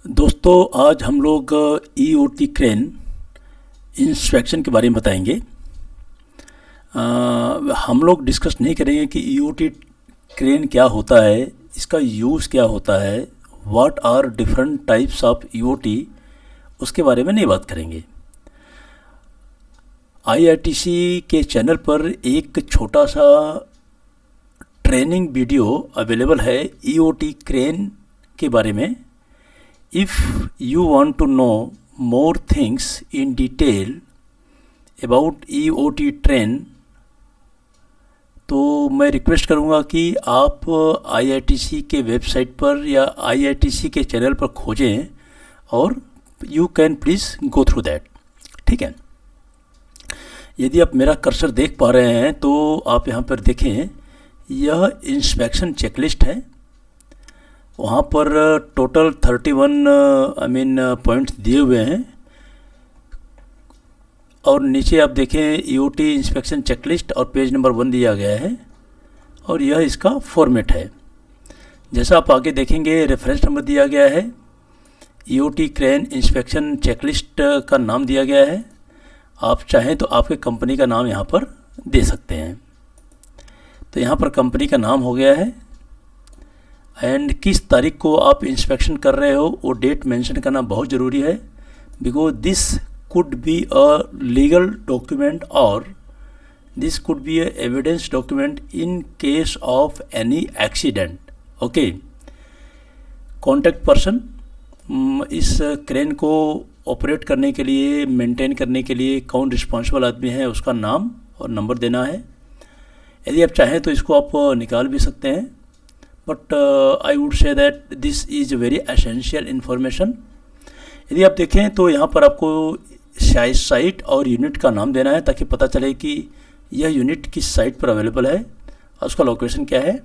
दोस्तों, आज हम लोग ईओटी क्रेन इंस्पेक्शन के बारे में बताएंगे। हम लोग डिस्कस नहीं करेंगे कि ईओटी क्रेन क्या होता है, इसका यूज़ क्या होता है, what are different types of EOT, उसके बारे में नहीं बात करेंगे। आईआरटीसी के चैनल पर एक छोटा सा ट्रेनिंग वीडियो अवेलेबल है ईओटी क्रेन के बारे में। If you want to know more things in detail about EOT train, तो मैं रिक्वेस्ट करूँगा कि आप IITC के वेबसाइट पर या IITC के चैनल पर खोजें और you can please go through that. ठीक है, यदि आप मेरा कर्सर देख पा रहे हैं तो आप यहाँ पर देखें, यह इंस्पेक्शन चेकलिस्ट है। वहाँ पर टोटल 31 पॉइंट्स दिए हुए हैं और नीचे आप देखें ईओटी इंस्पेक्शन चेकलिस्ट और पेज नंबर 1 दिया गया है और यह इसका फॉर्मेट है। जैसा आप आगे देखेंगे रेफरेंस नंबर दिया गया है, ईओटी क्रेन इंस्पेक्शन चेकलिस्ट का नाम दिया गया है। आप चाहें तो आपके कंपनी का नाम यहाँ पर दे सकते हैं। तो यहाँ पर कंपनी का नाम हो गया है एंड किस तारीख को आप इंस्पेक्शन कर रहे हो वो डेट मेंशन करना बहुत ज़रूरी है, because this could be a legal document और this could be a evidence document in case of any accident. Okay, contact person, इस क्रेन को ऑपरेट करने के लिए, मेंटेन करने के लिए कौन रिस्पॉन्सिबल आदमी है उसका नाम और नंबर देना है। यदि आप चाहें तो इसको आप निकाल भी सकते हैं, but I would say that this is very essential information. यदि आप देखें तो यहाँ पर आपको साइट और यूनिट का नाम देना है ताकि पता चले कि यह यूनिट किस साइट पर अवेलेबल है और उसका लोकेशन क्या है।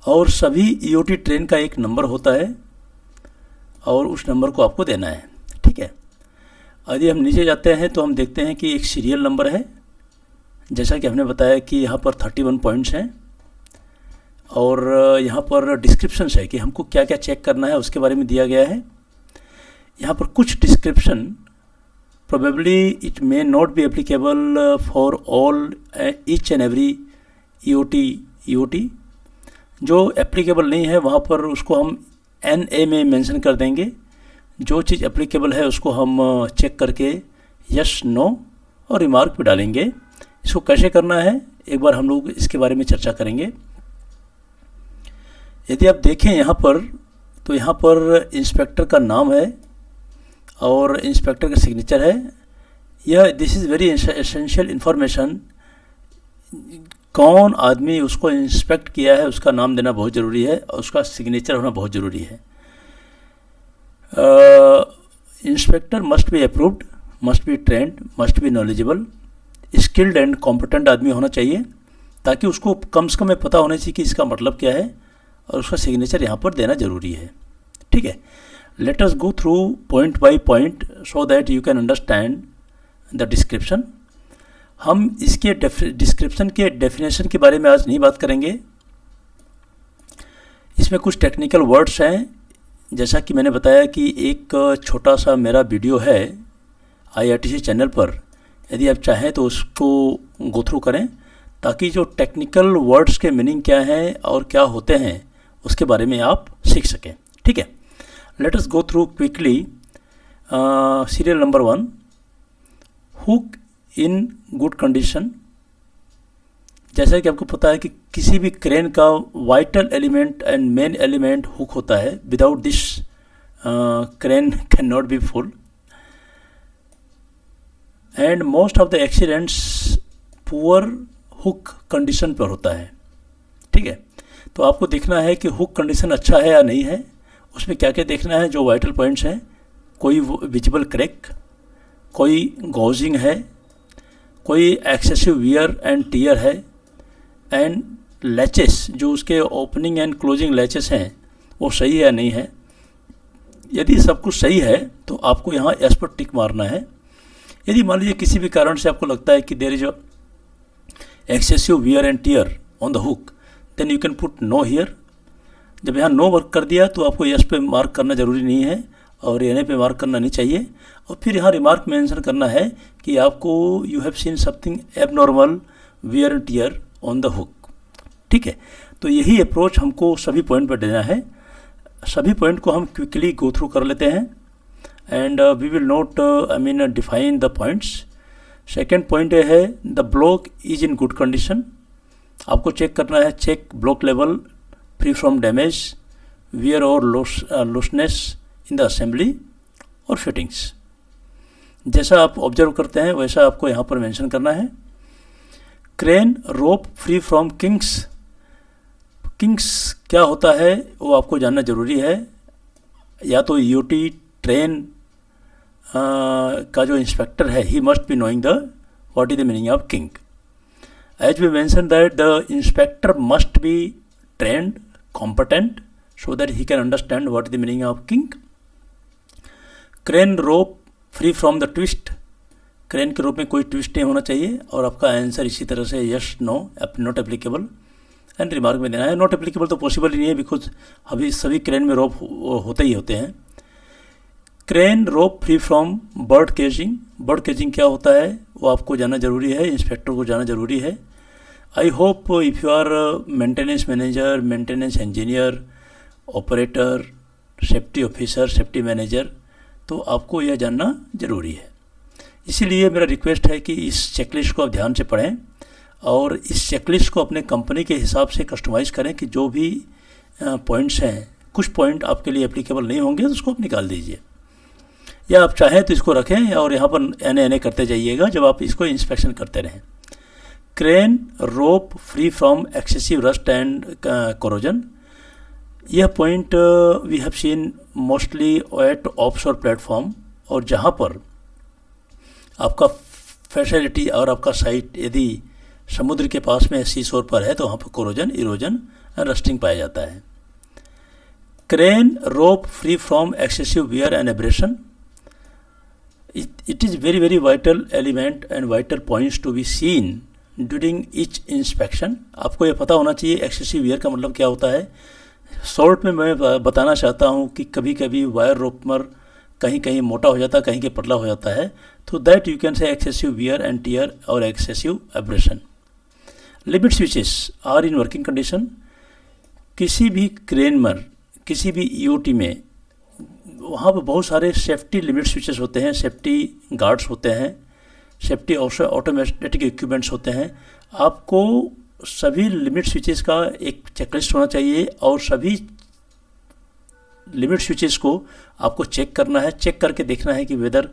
और सभी ईओटी ट्रेन का एक नंबर होता है और उस नंबर को आपको देना है। ठीक है, यदि हम नीचे जाते हैं तो हम देखते हैं कि एक सीरियल नंबर है। जैसा कि हमने बताया कि यहाँ पर 31 पॉइंट्स हैं और यहाँ पर डिस्क्रिप्शंस है कि हमको क्या क्या चेक करना है उसके बारे में दिया गया है। यहाँ पर कुछ description probably it may not be applicable for all each and every EOT. जो एप्लीकेबल नहीं है वहाँ पर उसको हम NA में मेंशन कर देंगे। जो चीज़ एप्लीकेबल है उसको हम चेक करके यस नो और रिमार्क पे डालेंगे। इसको कैसे करना है एक बार हम लोग इसके बारे में चर्चा करेंगे। यदि आप देखें यहाँ पर तो यहाँ पर इंस्पेक्टर का नाम है और इंस्पेक्टर का सिग्नेचर है। यह this is very essential information. कौन आदमी उसको इंस्पेक्ट किया है उसका नाम देना बहुत ज़रूरी है और उसका सिग्नेचर होना बहुत ज़रूरी है। Inspector must be approved, must be trend, must be knowledgeable, skilled and competent आदमी होना चाहिए ताकि उसको कम से कम पता होना चाहिए कि इसका मतलब क्या है और उसका सिग्नेचर यहाँ पर देना ज़रूरी है। ठीक है, let us go through point by point so that you can understand the description. हम इसके डिस्क्रिप्शन के डेफिनेशन के बारे में आज नहीं बात करेंगे। इसमें कुछ टेक्निकल वर्ड्स हैं, जैसा कि मैंने बताया कि एक छोटा सा मेरा वीडियो है आईआरटीसी चैनल पर। यदि आप चाहें तो उसको गो थ्रू करें ताकि जो टेक्निकल वर्ड्स के मीनिंग क्या हैं और क्या होते हैं उसके बारे में आप सीख सकें। ठीक है, let us go through quickly. Serial number 1, hook इन गुड कंडीशन। जैसा कि आपको पता है कि किसी भी क्रेन का vital element and main element hook होता है। Without this crane can not be full and most of the accidents poor hook condition पर होता है। ठीक है, तो आपको देखना है कि हुक कंडीशन अच्छा है या नहीं है। उसमें क्या क्या देखना है, जो वाइटल पॉइंट्स हैं, कोई विजिबल क्रैक, कोई गॉजिंग है, कोई एक्सेसिव वियर एंड टियर है, एंड लैचेस, जो उसके ओपनिंग एंड क्लोजिंग लैचेस हैं वो सही है या नहीं है। यदि सब कुछ सही है तो आपको यहाँ एस पर टिक मारना है। यदि मान लीजिए किसी भी कारण से आपको लगता है कि there is excessive wear and tear on the hook, then you can put no here. जब यहाँ नो वर्क कर दिया तो आपको यस पे मार्क करना ज़रूरी नहीं है और एन पे मार्क करना नहीं चाहिए। और फिर यहाँ रिमार्क मेंशन करना है कि आपको you have seen something abnormal wear and tier on the hook. ठीक है, तो यही अप्रोच हमको सभी पॉइंट पर देना है। सभी पॉइंट को हम क्विकली गो थ्रू कर लेते हैं and we will note define the points. Second point ये है the block is in good condition. आपको चेक करना है, check block level free from damage, wear और लूसनेस इन द असेंबली और फिटिंग्स। जैसा आप ऑब्जर्व करते हैं वैसा आपको यहाँ पर मेंशन करना है। Crane rope free from Kings. Kings क्या होता है वो आपको जानना ज़रूरी है। या तो ईओटी ट्रेन का जो इंस्पेक्टर है ही must be knowing the what is the meaning of king. As we mention that the inspector must be trained competent so that he can understand what is the meaning of king. Crane rope free from the twist. Crane के rope में कोई twist नहीं होना चाहिए और आपका answer इसी तरह से yes no not applicable and remark में देना है। नॉट एप्लीकेबल तो पॉसिबल ही नहीं है बिकॉज अभी सभी क्रेन में रोप होते ही होते हैं। Crane rope free from bird caging. Bird caging क्या होता है वो आपको जानना ज़रूरी है, इंस्पेक्टर को जानना ज़रूरी है। I hope if you are maintenance manager, maintenance engineer, operator, safety officer, safety manager, तो आपको यह जानना ज़रूरी है। इसीलिए मेरा रिक्वेस्ट है कि इस चेकलिस्ट को आप ध्यान से पढ़ें और इस चेकलिस्ट को अपने कंपनी के हिसाब से कस्टमाइज़ करें कि जो भी पॉइंट्स हैं, कुछ पॉइंट आपके लिए एप्लीकेबल नहीं होंगे तो उसको आप निकाल दीजिए, या आप चाहें तो इसको रखें और यहाँ पर एन करते जाइएगा जब आप इसको इंस्पेक्शन करते रहें। Crane rope free from excessive rust and corrosion. यह point we have seen mostly at offshore platform, और जहाँ पर आपका फैसिलिटी और आपका साइट यदि समुद्र के पास में सी शोर पर है तो वहाँ पर कोरोजन, इरोजन एंड रस्टिंग पाया जाता है। Crane rope free from excessive wear and abrasion. It is very very vital element and vital points to be seen during each inspection। आपको ये पता होना चाहिए एक्सेसिव वियर का मतलब क्या होता है। शॉर्ट में मैं बताना चाहता हूँ कि कभी कभी वायर रोपमर कहीं कहीं मोटा हो जाता है, कहीं के पतला हो जाता है, तो that you can say excessive wear and tear और excessive abrasion. Limit switches are in working condition. किसी भी क्रेन में, किसी भी ईओटी में वहाँ पर बहुत सारे सेफ्टी लिमिट स्विचेस होते हैं, सेफ्टी गार्ड्स होते हैं, सेफ्टी ऑटोमेटिक इक्विपमेंट्स होते हैं। आपको सभी लिमिट स्विचेस का एक चेकलिस्ट होना चाहिए और सभी लिमिट स्विचेस को आपको चेक करना है। चेक करके देखना है कि वेदर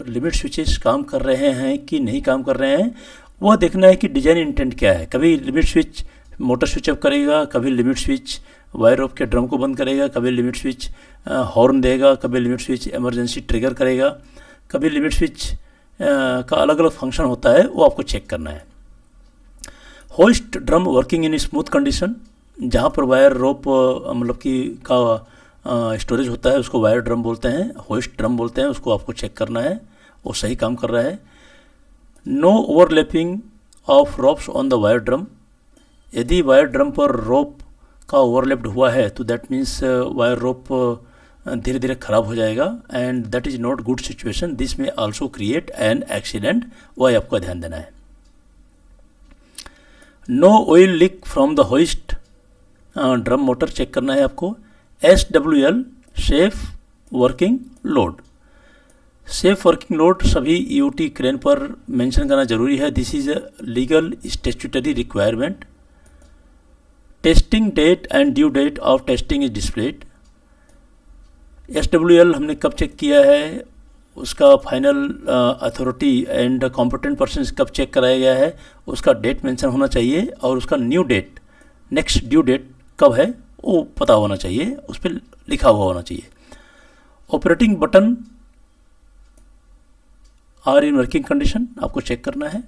लिमिट स्विचेस काम कर रहे हैं कि नहीं काम कर रहे हैं। वह देखना है कि डिज़ाइन इंटेंट क्या है। कभी limit switch motor switch up करेगा, कभी लिमिट स्विच वायर रोप के ड्रम को बंद करेगा, कभी लिमिट स्विच हॉर्न देगा, कभी लिमिट स्विच इमरजेंसी ट्रिगर करेगा, कभी लिमिट स्विच का अलग अलग फंक्शन होता है, वो आपको चेक करना है। Hoist drum working in smooth condition. जहाँ पर वायर रोप मतलब कि का स्टोरेज होता है उसको वायर ड्रम बोलते हैं, होइस्ट ड्रम बोलते हैं, उसको आपको चेक करना है वो सही काम कर रहा है। No overlapping of ropes on the wire drum. यदि वायर ड्रम पर रोप का ओवरलैप्ड हुआ है तो दैट मीन्स वायर रोप धीरे धीरे ख़राब हो जाएगा and that is not good situation. This में आल्सो क्रिएट एन एक्सीडेंट, वह आपको ध्यान देना है। No oil leak from the hoist drum motor check करना है आपको। SWL safe working load. Safe working load सभी ईओटी क्रेन पर मेंशन करना जरूरी है। This is a legal statutory requirement. Testing date and due date of testing is displayed. SWL हमने कब चेक किया है, उसका final authority and competent person कब चेक कराया गया है, उसका डेट मेंशन होना चाहिए और उसका new date, next due date कब है वो पता होना चाहिए, उस पर लिखा हुआ होना चाहिए। Operating button are in working condition, आपको चेक करना है।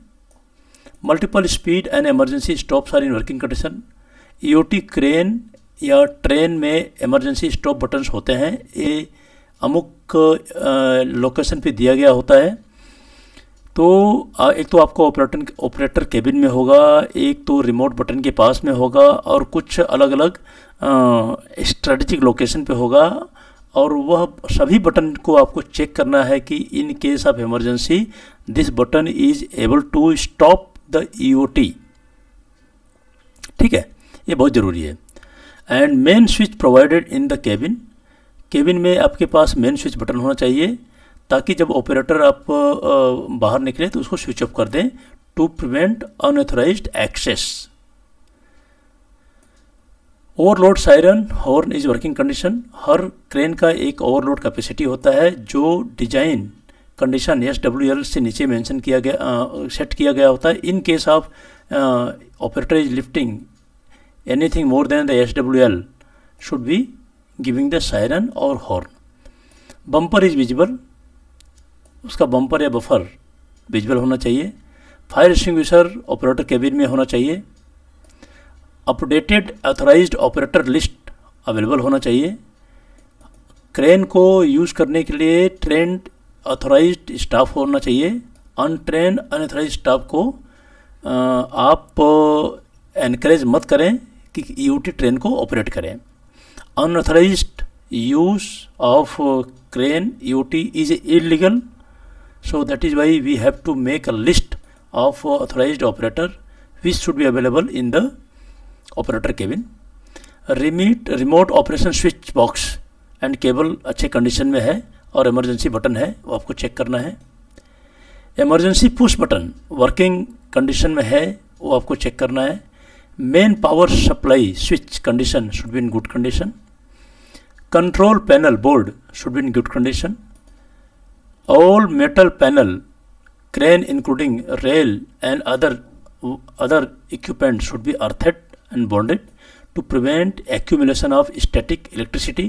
Multiple speed and emergency stops are in working condition. EOT crane या ट्रेन में इमरजेंसी स्टॉप बटन्स होते हैं, ये अमुक लोकेशन पे दिया गया होता है। तो एक तो आपको ऑपरेटर केबिन में होगा, एक तो रिमोट बटन के पास में होगा और कुछ अलग अलग स्ट्रेटेजिक लोकेशन पे होगा, और वह सभी बटन को आपको चेक करना है कि in case of emergency this button is able to stop the EOT। ठीक है, ये बहुत ज़रूरी है। And main switch provided in the cabin, cabin में आपके पास मेन स्विच बटन होना चाहिए ताकि जब ऑपरेटर आप बाहर निकले तो उसको स्विच ऑफ कर दें, to prevent unauthorised access. Overload siren horn is working condition, हर क्रेन का एक ओवरलोड कैपेसिटी होता है जो डिजाइन कंडीशन SWL से नीचे मेंशन किया गया, सेट किया गया होता है। इन case of operator is lifting anything more than the SWL should be giving the siren और हॉर्न। बम्पर इज विजिबल, उसका बम्पर या बफर विजिबल होना चाहिए। फायर एक्सटिंग्विशर ऑपरेटर केबिन में होना चाहिए। Updated authorised operator list available होना चाहिए। क्रेन को यूज़ करने के लिए ट्रेंड ऑथराइज्ड स्टाफ होना चाहिए। अनट्रेंड अनऑथराइज्ड स्टाफ को आप एनकरेज मत करें कि EOT ट्रेन को ऑपरेट करें। Unauthorised use of crane EOT is illegal, so that is why we have to make a list of authorized operator which should be available in the operator cabin. remote operation switch box and cable अच्छे condition में है और emergency button है, वो आपको check करना है। Emergency push button working condition में है, वो आपको चेक करना है। Main power supply switch condition should be in good condition. Control panel board should be in good condition. All metal panel, crane including rail and other equipment should be earthed and bonded to prevent accumulation of static electricity.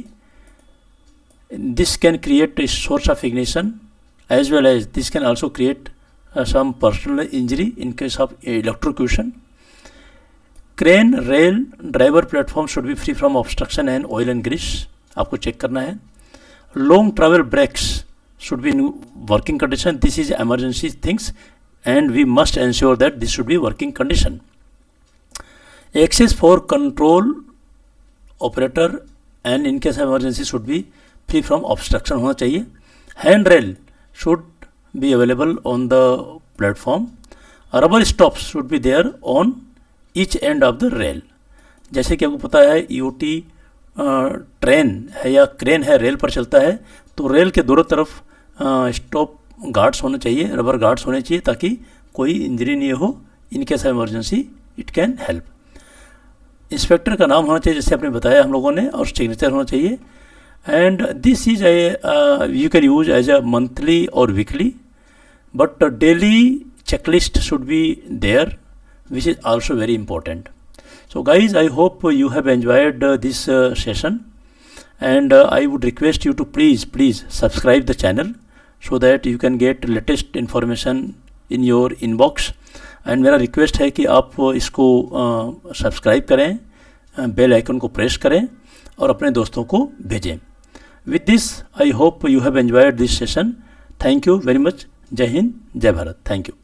This can create a source of ignition, as well as this can also create some personal injury in case of electrocution. Crane, rail, driver platform should be free from obstruction and oil and grease, आपको check करना है। Long travel brakes should be in working condition. This is emergency things and we must ensure that this should be working condition. Access for control operator and in case of emergency should be free from obstruction होना चाहिए। Handrail should be available on the platform. Rubber stops should be there on each end of the rail. जैसे कि आपको पता है EOT train है या crane है, रेल पर चलता है, तो रेल के दोनों तरफ स्टॉप गार्ड्स होने चाहिए, रबर गार्ड्स होने चाहिए ताकि कोई इंजरी नहीं हो। इन case of emergency it can help. Inspector का नाम होना चाहिए जैसे आपने बताया हम लोगों ने, और सिग्नेचर होना चाहिए। And this is you can use as a monthly और weekly, but daily checklist should be there which is also very important. So guys, I hope you have enjoyed this session, and I would request you to please subscribe the channel so that you can get latest information in your inbox. And मेरा request है कि आप इसको subscribe करें, bell icon को press करें और अपने दोस्तों को भेजें। With this, I hope you have enjoyed this session. Thank you very much. जय हिंद, जय भारत। Thank you.